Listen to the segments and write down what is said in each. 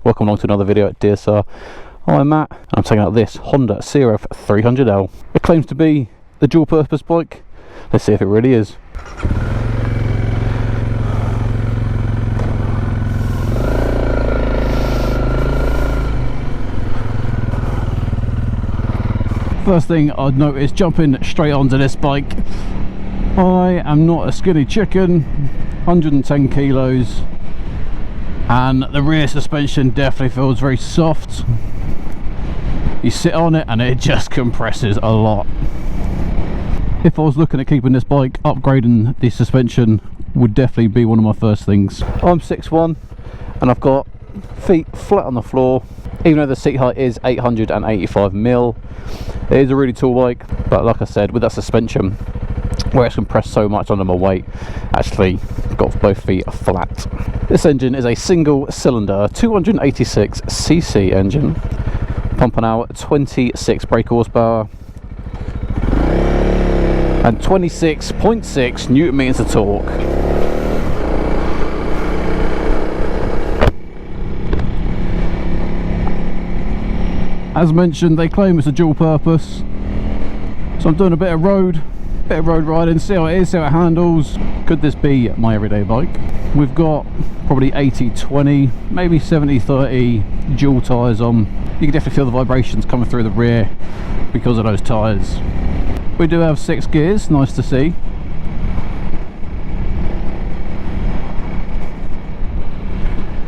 welcome along to another video at DSR. I'm Matt and I'm taking out this Honda CRF300L. It claims to be the dual purpose bike. Let's see if it really is. First thing I'd notice jumping straight onto this bike, I am not a skinny chicken, 110 kilos, and the rear suspension definitely feels very soft. You sit on it and it just compresses a lot. If I was looking at keeping this bike, upgrading the suspension would definitely be one of my first things. I'm 6'1" and I've got feet flat on the floor, even though the seat height is 885mm. It is a really tall bike, but like I said, with that suspension, where it's compressed so much under my weight, actually got both feet flat. This engine is a single cylinder 286cc engine, pumping out 26 brake horsepower and 26.6 newton meters of torque. As mentioned, they claim it's a dual purpose, so I'm doing a bit of road riding, see how it is, see how it handles. Could this be my everyday bike? We've got probably 80-20, maybe 70-30 dual tyres on. You can definitely feel the vibrations coming through the rear because of those tyres. We do have 6 gears, nice to see.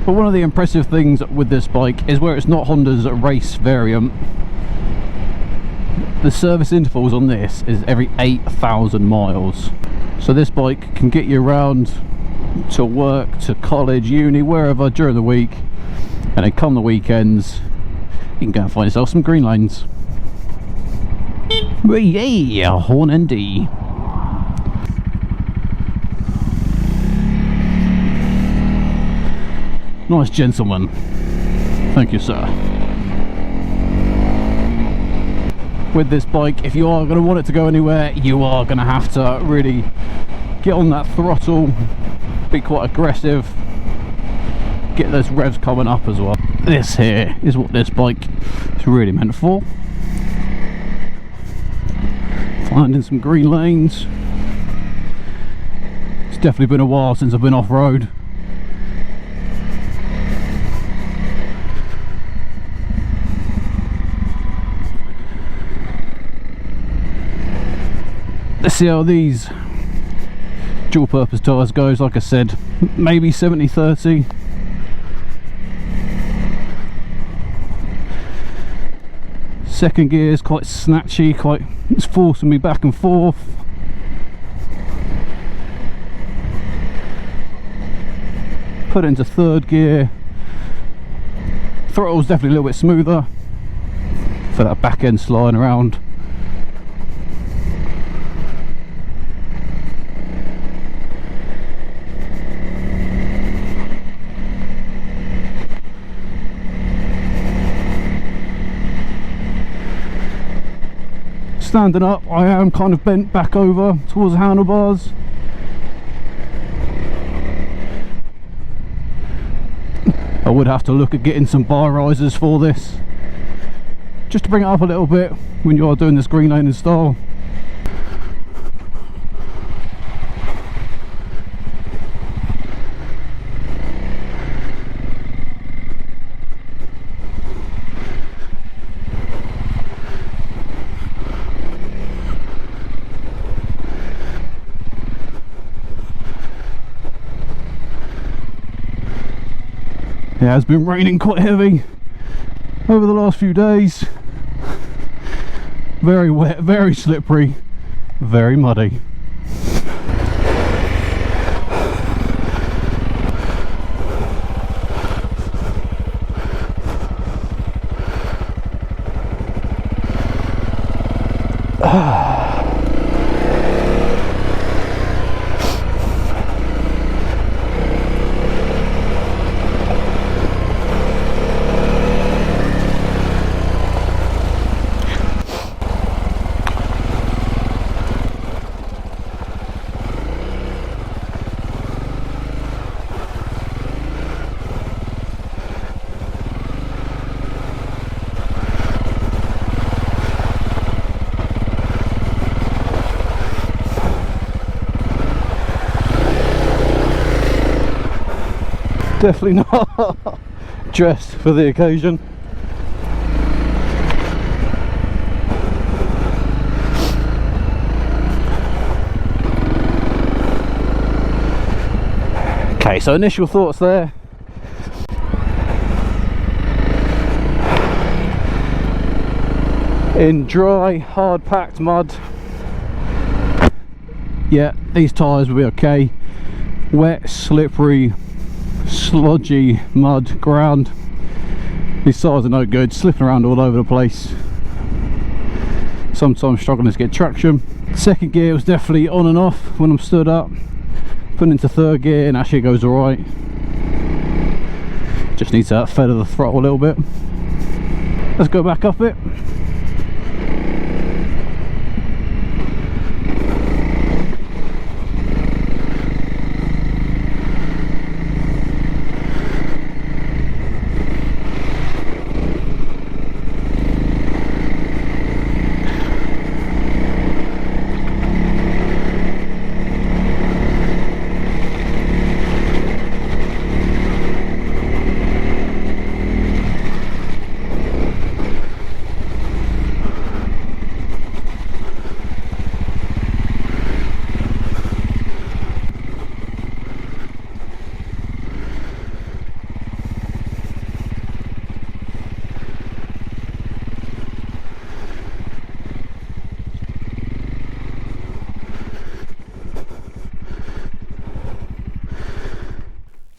But one of the impressive things with this bike is where it's not Honda's race variant, the service intervals on this is every 8,000 miles. So this bike can get you around to work, to college, uni, wherever during the week, and then come the weekends you can go and find yourself some green lanes. Yeah, horn and D. Nice gentleman. Thank you, sir. With this bike, if you are going to want it to go anywhere, you are going to have to really get on that throttle, be quite aggressive, get those revs coming up as well. This here is what this bike is really meant for. Finding some green lanes. It's definitely been a while since I've been off-road. Let's see how these dual purpose tyres goes. Like I said, maybe 70-30. Second gear is quite snatchy, it's forcing me back and forth. Put it into third gear. Throttle's definitely a little bit smoother for that back end sliding around. Standing up, I am kind of bent back over towards the handlebars. I would have to look at getting some bar risers for this, just to bring it up a little bit when you are doing this green lane style. Yeah, it's been raining quite heavy over the last few days. Very wet, very slippery, very muddy. Definitely not dressed for the occasion. Okay, so initial thoughts there. In dry, hard packed mud, yeah, these tyres will be okay. Wet, slippery, sludgy mud ground, these tyres are no good, slipping around all over the place, sometimes struggling to get traction. Second gear was definitely on and off when I'm stood up. Putting into third gear and actually it goes alright, just need to feather the throttle a little bit. Let's go back up it.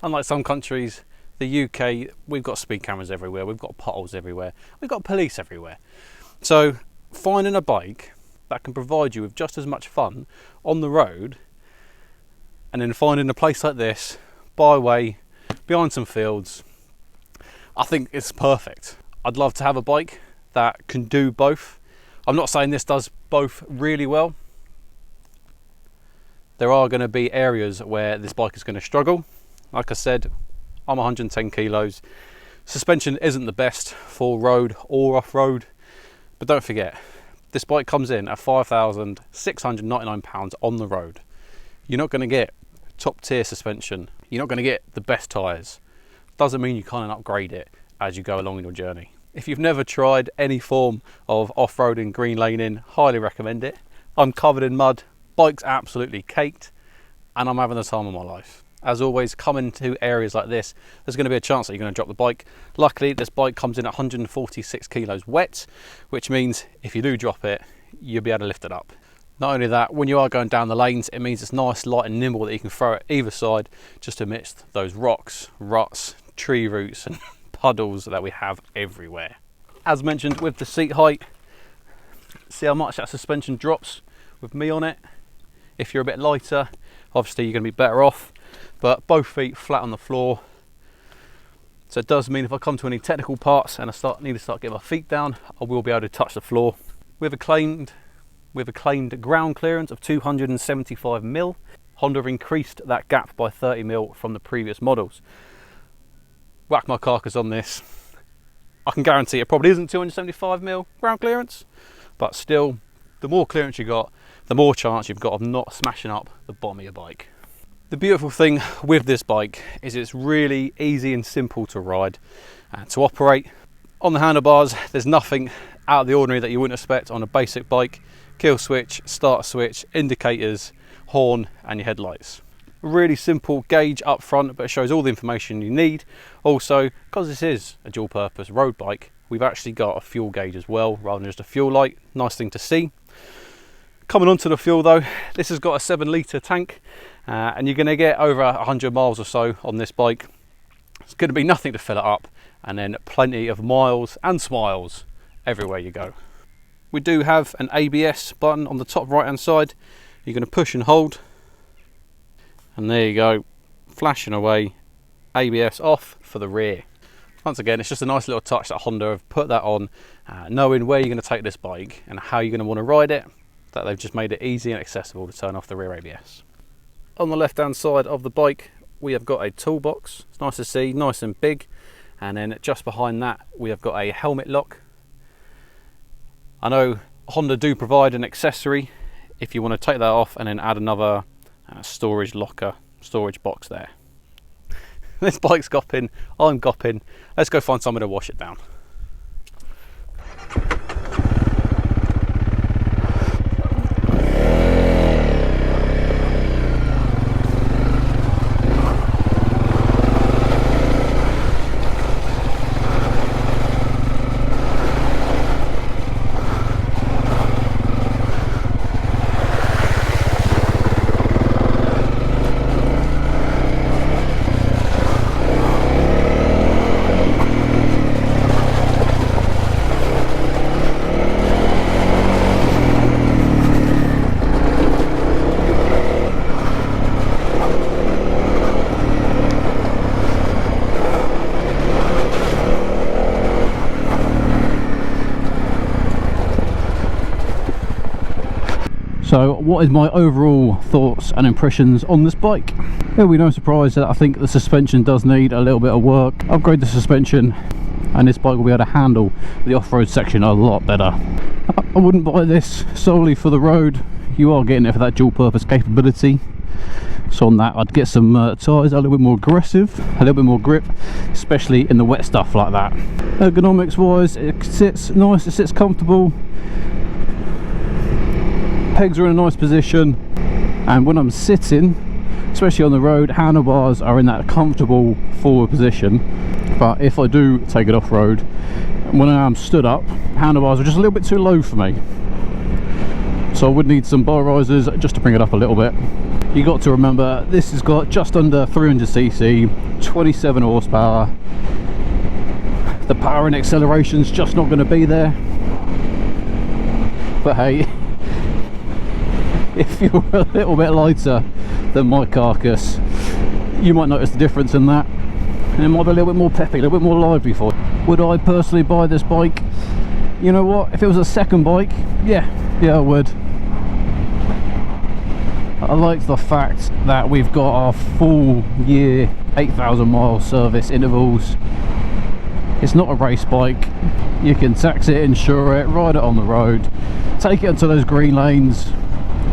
Unlike some countries, the UK, we've got speed cameras everywhere, we've got potholes everywhere, we've got police everywhere. So finding a bike that can provide you with just as much fun on the road, and then finding a place like this, byway, behind some fields, I think it's perfect. I'd love to have a bike that can do both. I'm not saying this does both really well. There are going to be areas where this bike is going to struggle. Like I said, I'm 110 kilos. Suspension isn't the best for road or off-road, but don't forget, this bike comes in at £5,699 on the road. You're not going to get top tier suspension. You're not going to get the best tyres. Doesn't mean you can't upgrade it as you go along in your journey. If you've never tried any form of off-roading, green laning, highly recommend it. I'm covered in mud, bike's absolutely caked, and I'm having the time of my life. As always, come into areas like this, there's going to be a chance that you're going to drop the bike. Luckily, this bike comes in at 146 kilos wet, which means if you do drop it, you'll be able to lift it up. Not only that, when you are going down the lanes, it means it's nice, light and nimble that you can throw it either side just amidst those rocks, ruts, tree roots and puddles that we have everywhere. As mentioned, with the seat height, see how much that suspension drops with me on it. If you're a bit lighter, obviously you're going to be better off. But both feet flat on the floor, so it does mean if I come to any technical parts and I need to start getting my feet down, I will be able to touch the floor. With a claimed ground clearance of 275mm, Honda increased that gap by 30mm from the previous models. Whack my carcass on this, I can guarantee it probably isn't 275mm ground clearance, but still, the more clearance you got, the more chance you've got of not smashing up the bottom of your bike. The beautiful thing with this bike is it's really easy and simple to ride and to operate. On the handlebars, there's nothing out of the ordinary that you wouldn't expect on a basic bike. Kill switch, start switch, indicators, horn and your headlights. Really simple gauge up front, but it shows all the information you need. Also, because this is a dual purpose road bike, we've actually got a fuel gauge as well, rather than just a fuel light. Nice thing to see. Coming onto the fuel though, this has got a 7-litre tank and you're going to get over 100 miles or so on this bike. It's going to be nothing to fill it up, and then plenty of miles and smiles everywhere you go. We do have an ABS button on the top right hand side. You're going to push and hold, and there you go, flashing away, ABS off for the rear. Once again, it's just a nice little touch that Honda have put that on, knowing where you're going to take this bike and how you're going to want to ride it, that they've just made it easy and accessible to turn off the rear ABS. On the left hand side of the bike, we have got a toolbox. It's nice to see, nice and big, and then just behind that we have got a helmet lock. I know Honda do provide an accessory if you want to take that off and then add another storage locker, storage box there. This bike's gopping, I'm gopping. Let's go find somewhere to wash it down. So what is my overall thoughts and impressions on this bike? It'll be no surprise that I think the suspension does need a little bit of work. Upgrade the suspension and this bike will be able to handle the off-road section a lot better. I wouldn't buy this solely for the road. You are getting it for that dual purpose capability. So on that I'd get some tyres a little bit more aggressive, a little bit more grip, especially in the wet stuff like that. Ergonomics wise, it sits nice, it sits comfortable. Pegs are in a nice position, and when I'm sitting, especially on the road, handlebars are in that comfortable forward position. But if I do take it off road, when I am stood up, handlebars are just a little bit too low for me, so I would need some bar risers just to bring it up a little bit. You got to remember this has got just under 300cc, 27 horsepower. The power and acceleration's just not going to be there, but hey, if you're a little bit lighter than my carcass, you might notice the difference in that, and it might be a little bit more peppy, a little bit more lively for you. Would I personally buy this bike? You know what, if it was a second bike, yeah I would. I like the fact that we've got our full year 8,000 mile service intervals. It's not a race bike. You can tax it, insure it, ride it on the road, take it into those green lanes.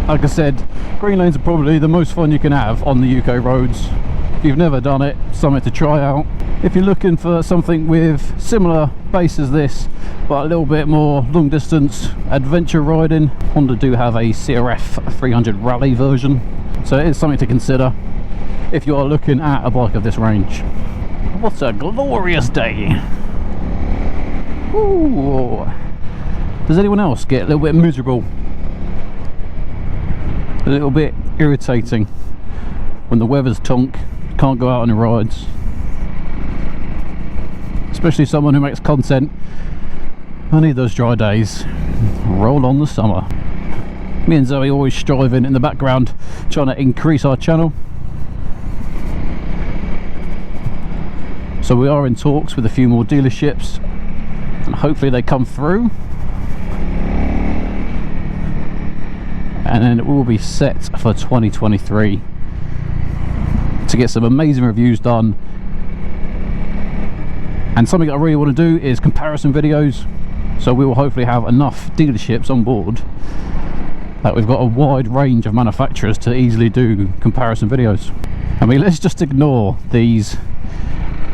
Like I said, green lanes are probably the most fun you can have on the UK roads. If you've never done it, something to try out. If you're looking for something with similar base as this, but a little bit more long distance adventure riding, Honda do have a CRF300 rally version, so it is something to consider if you are looking at a bike of this range. What a glorious day! Ooh. Does anyone else get a little bit miserable, a little bit irritating when the weather's tonk, can't go out on the rides? Especially someone who makes content. I need those dry days. Roll on the summer. Me and Zoe always striving in the background, trying to increase our channel. So we are in talks with a few more dealerships, and hopefully they come through, and then it will be set for 2023 to get some amazing reviews done. And something I really want to do is comparison videos, so we will hopefully have enough dealerships on board that we've got a wide range of manufacturers to easily do comparison videos. I mean, let's just ignore these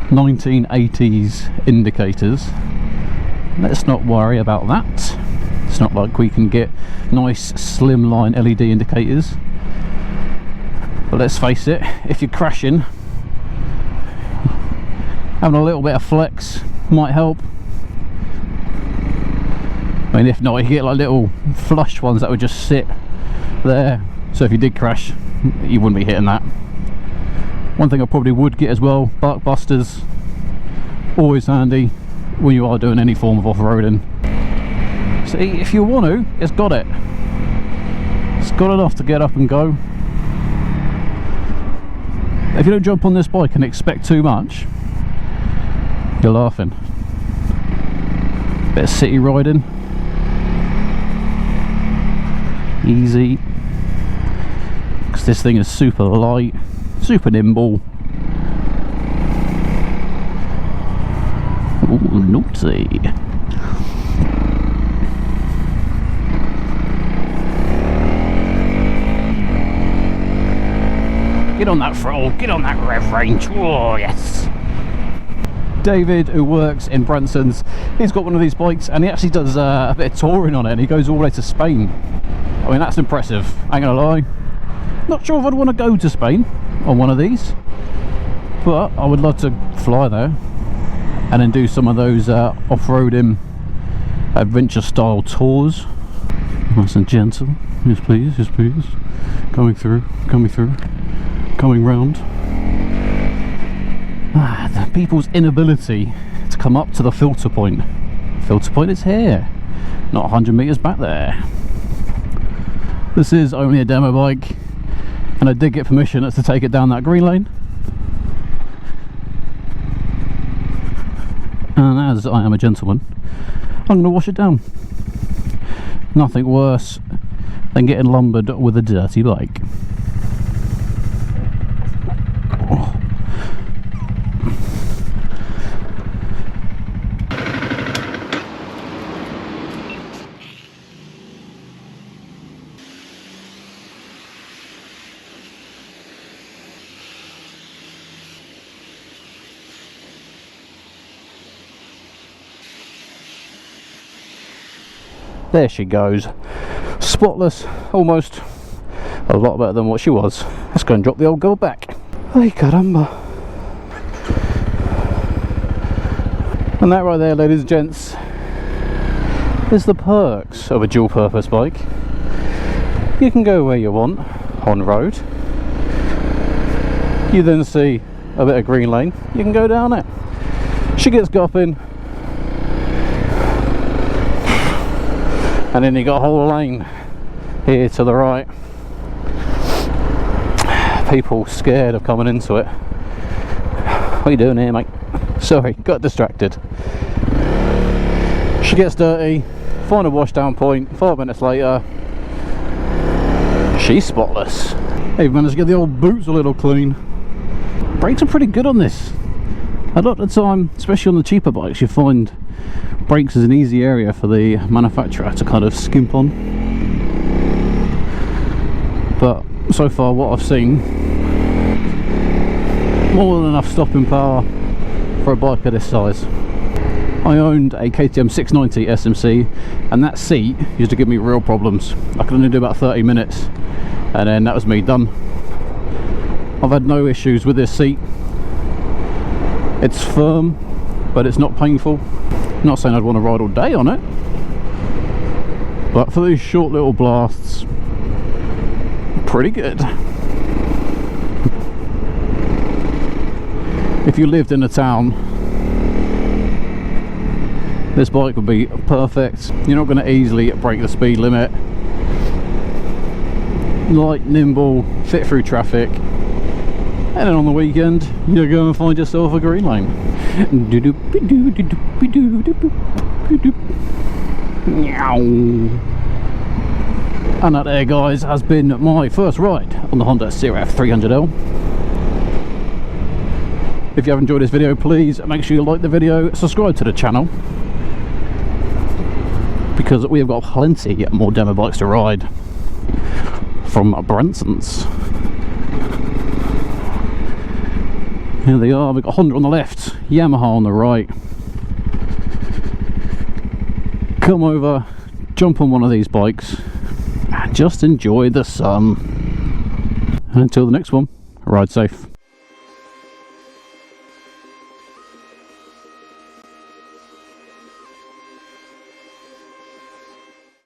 1980s indicators. Let's not worry about that. It's not like we can get nice slimline LED indicators. But let's face it, if you're crashing, having a little bit of flex might help. I mean, if not, you get like little flush ones that would just sit there, so if you did crash, you wouldn't be hitting that. One thing I probably would get as well, bark busters, always handy when you are doing any form of off-roading. See, if you want to, it's got it. It's got enough to get up and go. If you don't jump on this bike and expect too much, you're laughing. Bit of city riding, easy, because this thing is super light, super nimble. Ooh, naughty. Get on that throttle, get on that rev range. Oh, yes. David, who works in Branson's, he's got one of these bikes and he actually does a bit of touring on it, and he goes all the way to Spain. I mean, that's impressive, I ain't gonna lie. Not sure if I'd want to go to Spain on one of these, but I would love to fly there and then do some of those off-roading adventure style tours. Nice and gentle, yes please, yes please. Coming through, coming round. The people's inability to come up to the filter point. Filter point is here, not 100 meters back there. This is only a demo bike, and I did get permission to take it down that green lane. And as I am a gentleman, I'm going to wash it down. Nothing worse than getting lumbered with a dirty bike. Oh. There she goes, spotless, almost. A lot better than what she was. Let's go and drop the old girl back. Ay caramba. And that right there, ladies and gents, is the perks of a dual purpose bike. You can go where you want on road. You then see a bit of green lane, you can go down it. She gets gopping, and then you got a whole lane here to the right. People scared of coming into it. What are you doing here, mate? Sorry, got distracted. She gets dirty, find a wash down point, 5 minutes later she's spotless. Even managed to get the old boots a little clean. Brakes are pretty good on this. A lot of the time, especially on the cheaper bikes, you find brakes is an easy area for the manufacturer to kind of skimp on, but so far what I've seen, more than enough stopping power for a bike of this size. I owned a KTM 690 SMC, and that seat used to give me real problems. I could only do about 30 minutes and then that was me done. I've had no issues with this seat. It's firm, but it's not painful. Not saying I'd want to ride all day on it, but for these short little blasts, pretty good. If you lived in a town, this bike would be perfect. You're not going to easily break the speed limit. Light, nimble, fit through traffic, and then on the weekend you're going to find yourself a green lane. And that there, guys, has been my first ride on the Honda CRF300L. If you have enjoyed this video, please make sure you like the video, subscribe to the channel, because we have got plenty more demo bikes to ride from Branson's. Here they are. We've got Honda on the left, Yamaha on the right. Come over, jump on one of these bikes and just enjoy the sun. And until the next one, ride safe.